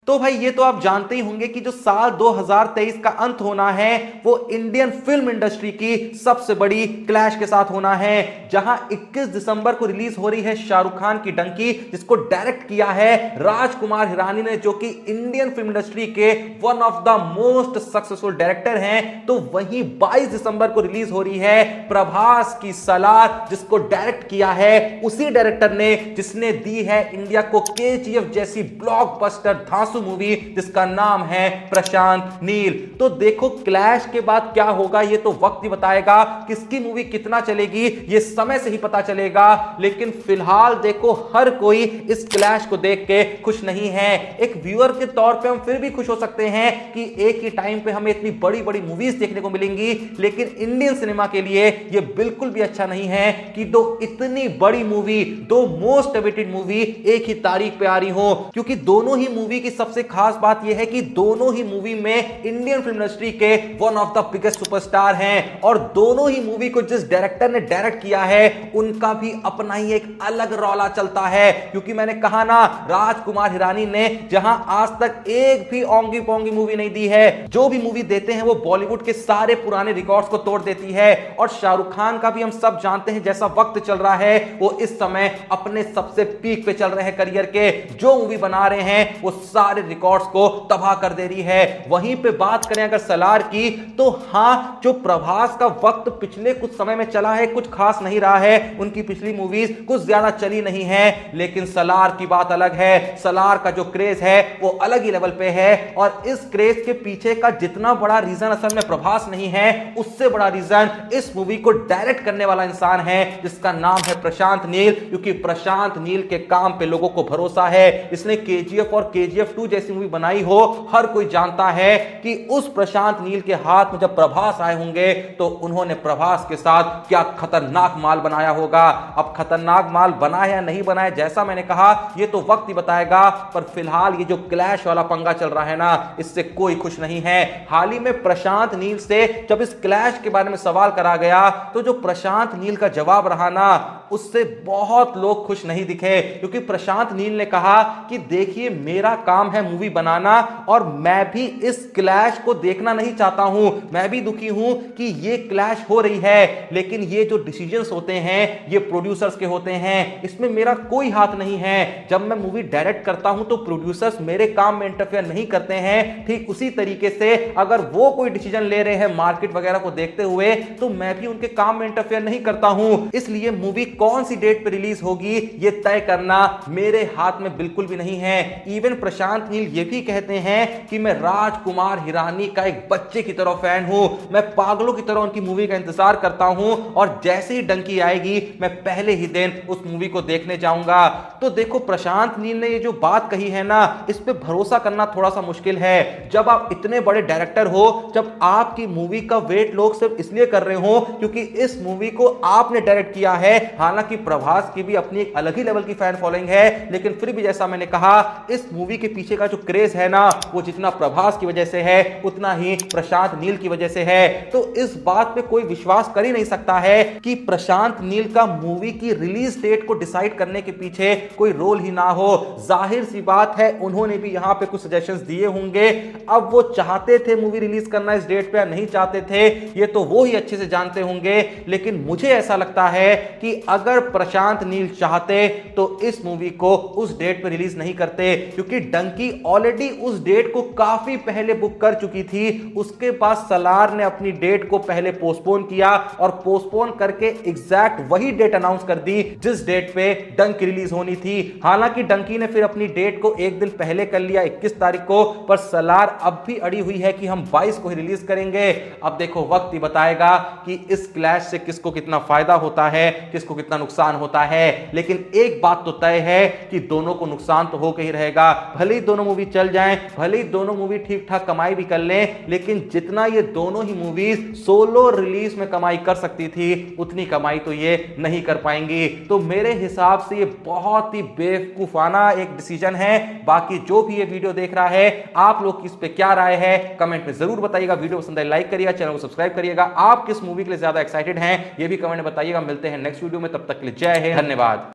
तो भाई ये तो आप जानते ही होंगे कि जो साल 2023 का अंत होना है वो इंडियन फिल्म इंडस्ट्री की सबसे बड़ी क्लैश के साथ होना है, जहां 21 दिसंबर को रिलीज हो रही है शाहरुख खान की डंकी, जिसको डायरेक्ट किया है राजकुमार हिरानी ने, जो कि इंडियन फिल्म इंडस्ट्री के one of the most successful director हैं। तो वहीं 22 दिसंबर को रिलीज हो रही है प्रभास की सलार, जिसको डायरेक्ट किया है उसी डायरेक्टर ने जिसने दी है इंडिया को केजीएफ जैसी ब्लॉकबस्टर धांसू मूवी, जिसका नाम है प्रशांत नील। तो देखो क्लैश के बाद क्या होगा ये तो वक्त ही बताएगा, किसकी मूवी कितना चलेगी ये समय से ही पता चलेगा। लेकिन फिलहाल देखो हर कोई इस क्लैश को देख के खुश नहीं है। एक व्यूअर के तौर पे हम फिर भी खुश हो सकते हैं कि एक ही टाइम पे हमें इतनी बड़ी बड़ी मूवीज देखने को मिलेंगी, लेकिन इंडियन सिनेमा के लिए ये बिल्कुल भी अच्छा नहीं है कि दो इतनी बड़ी मूवी, दो मोस्ट अवेटेड मूवी एक ही तारीख पे आ रही हो। क्योंकि दोनों ही मूवी की सबसे खास बात यह है कि दोनों ही मूवी में इंडियन फिल्म इंडस्ट्री के one of the biggest superstar हैं, और दोनों ही मूवी को जिस डायरेक्टर ने डायरेक्ट किया है उनका भी अपना ही एक अलग रौला चलता है। क्योंकि मैंने कहा ना, राजकुमार हिरानी ने जहां आज तक एक भी ओंगी पोंगी मूवी नहीं दी है, जो भी मूवी देते हैं वो बॉलीवुड के सारे पुराने रिकॉर्ड्स को तोड़ देती है। और शाहरुख खान का भी हम सब जानते हैं जैसा वक्त चल रहा है, वो इस समय अपने सबसे पीक पे चल रहे हैं करियर के, जो मूवी बना रहे हैं वो सारे रिकॉर्ड्स को तबाह कर दे रही है। वहीं पे बात करें अगर सलार की, तो हां जो प्रभास का वक्त पिछले कुछ समय में चला है कुछ खास नहीं रहा है, उनकी पिछली मूवीज कुछ ज्यादा चली नहीं है, लेकिन सलार की बात अलग है। सलार का जो क्रेज है वो अलग ही लेवल पे है, और इस क्रेज के पीछे का जितना बड़ा रीजन असल में प्रभास नहीं है, उससे बड़ा रीजन इस मूवी को डायरेक्ट करने वाला इंसान है, जिसका नाम है प्रशांत नील। क्योंकि प्रशांत नील के काम पे लोगों को भरोसा है। इसने केजीएफ और केजीएफ 2 जैसी मूवी बनाई हो, हर कोई जानता है कि उस प्रशांत नील के हाथ में जब प्रभास आए होंगे तो उन्होंने प्रभास के साथ क्या खतरनाक माल बनाया होगा। अब खतरनाक माल बना है या नहीं बना है, जैसा मैंने कहा ये तो वक्त ही बताएगा। पर फिलहाल ये जो क्लैश वाला पंगा चल रहा है ना, इससे कोई खुश नहीं है। हाल ही में प्रशांत नील से जब इस क्लैश के बारे में सवाल करा गया, तो जो प्रशांत नील का जवाब रहा ना, उससे बहुत लोग खुश नहीं दिखे। क्योंकि प्रशांत नील ने कहा कि देखिए मेरा काम है मूवी बनाना, और मैं भी इस क्लैश को देखना नहीं चाहता हूं। मैं भी दुखी हूं कि ये क्लैश हो रही है, लेकिन ये जो डिसीजंस होते हैं ये प्रोड्यूसर्स के होते हैं, इसमें मेरा कोई हाथ नहीं है। जब मैं मूवी डायरेक्ट करता हूं तो प्रोड्यूसर्स मेरे काम में इंटरफेयर नहीं करते हैं। ठीक उसी तरीके से अगर वो कोई डिसीजन ले रहे हैं मार्केट वगैरह को देखते हुए, तो मैं भी उनके काम में इंटरफेयर नहीं करता हूं। इसलिए मूवी कौन सी डेट पे रिलीज होगी ये तय करना मेरे हाथ में बिल्कुल भी नहीं है। इवन प्रशांत नील ये भी कहते हैं कि मैं राजकुमार हिरानी का एक बच्चे की तरह फैन हूं, मैं पागलों की तरह उनकी मूवी का इंतजार करता हूं, और जैसे ही डंकी आएगी मैं पहले ही दिन उस मूवी को देखने जाऊंगा। तो देखो प्रशांत नील ने ये जो बात कही है ना, इस पे भरोसा करना थोड़ा सा मुश्किल है। जब आप इतने बड़े डायरेक्टर हो, जब आपकी मूवी का वेट लोग सिर्फ इसलिए कर रहे हो क्योंकि इस मूवी को आपने डायरेक्ट किया है, हालांकि प्रभास की भी अपनी एक अलग ही लेवल की फैन फॉलोइंग है, लेकिन फिर भी जैसा मैंने कहा इस मूवी के पीछे का जो क्रेज है ना, वो जितना प्रभास की वजह से है उतना ही प्रशांत नील की वजह से है। तो इस बात पे कोई विश्वास कर ही नहीं सकता है कि प्रशांत नील का मूवी की रिलीज डेट को डिसाइड करने के पीछे कोई रोल ही ना हो। जाहिर सी बात है उन्होंने भी यहां पे कुछ सजेशंस दिए होंगे। अब वो चाहते थे मूवी रिलीज करना इस डेट पे या नहीं चाहते थे, ये तो वो ही अच्छे से जानते होंगे। लेकिन मुझे ऐसा लगता है कि अगर प्रशांत नील चाहते तो इस मूवी को उस डेट पे रिलीज नहीं करते, क्योंकि डंकी ऑलरेडी उस डेट को काफी पहले बुक कर चुकी थी। उसके बाद सलार ने अपनी डेट को पहले पोस्टपोन किया, और पोस्टपोन करके एग्जैक्ट वही डेट अनाउंस कर दी जिस डेट पे डंकी रिलीज होनी थी। हालांकि डंकी ने फिर अपनी डेट को एक दिन पहले कर लिया 21 तारीख को, पर सलार अब भी अड़ी हुई है कि हम 22 को ही रिलीज करेंगे। अब देखो वक्त ही बताएगा कि इस क्लैश से किसको कितना फायदा होता है, किसको कितना नुकसान होता है। लेकिन एक बात तो तय है कि दोनों को नुकसान तो होकर ही रहेगा। भले ही दोनों मूवी चल जाएं, भले ही दोनों मूवी ठीक ठाक कमाई भी कर लें, लेकिन जितना ये दोनों ही मूवीज सोलो रिलीज में कमाई कर सकती थी, उतनी कमाई तो ये नहीं कर पाएंगी। तो मेरे हिसाब से ये बहुत ही बेवकूफाना एक डिसीजन है। बाकी जो भी ये वीडियो देख रहा है, आप लोग की इस पे क्या राय है कमेंट में जरूर बताइएगा। वीडियो पसंद आए लाइक करिएगा, चैनल को सब्सक्राइब करिएगा। आप किस मूवी के लिए ज्यादा एक्साइटेड हैं ये भी कमेंट में बताइएगा। मिलते हैं नेक्स्ट वीडियो में, तब तक के लिए जय हिंद, धन्यवाद।